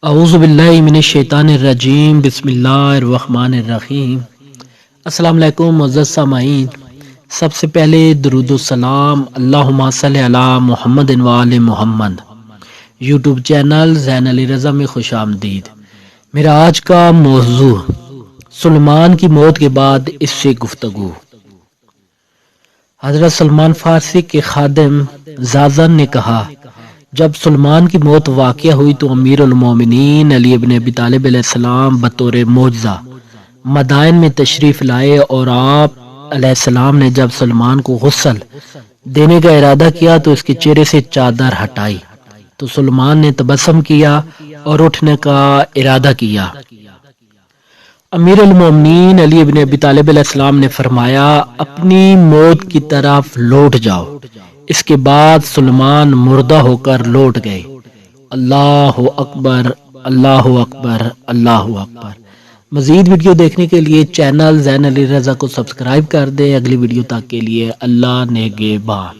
اعوذ باللہ من الشیطان الرجیم، بسم اللہ الرحمن الرحیم۔ السلام علیکم معزز سامعین، سب سے پہلے درود و سلام اللہم صلی علی محمد و آل محمد۔ یوٹیوب چینل زین علی رضا میں خوش آمدید۔ میرا آج کا موضوع سلمان کی موت کے بعد اس سے گفتگو۔ حضرت سلمان فارسی کے خادم زازن نے کہا، جب سلمان کی موت واقع ہوئی تو امیر المومنین علی ابن ابی طالب علیہ السلام بطور معجزہ مدائن میں تشریف لائے، اور آپ علیہ السلام نے جب سلمان کو غسل دینے کا ارادہ کیا تو اس کے چہرے سے چادر ہٹائی تو سلمان نے تبسم کیا اور اٹھنے کا ارادہ کیا۔ امیر المومنین علی ابن ابی طالب علیہ السلام نے فرمایا، اپنی موت کی طرف لوٹ جاؤ۔ اس کے بعد سلمان مردہ ہو کر لوٹ گئے۔ اللہ اکبر، اللہ اکبر، اللہ اکبر۔ مزید ویڈیو دیکھنے کے لیے چینل زین علی رضا کو سبسکرائب کر دیں۔ اگلی ویڈیو تک کے لیے اللہ نگہبان۔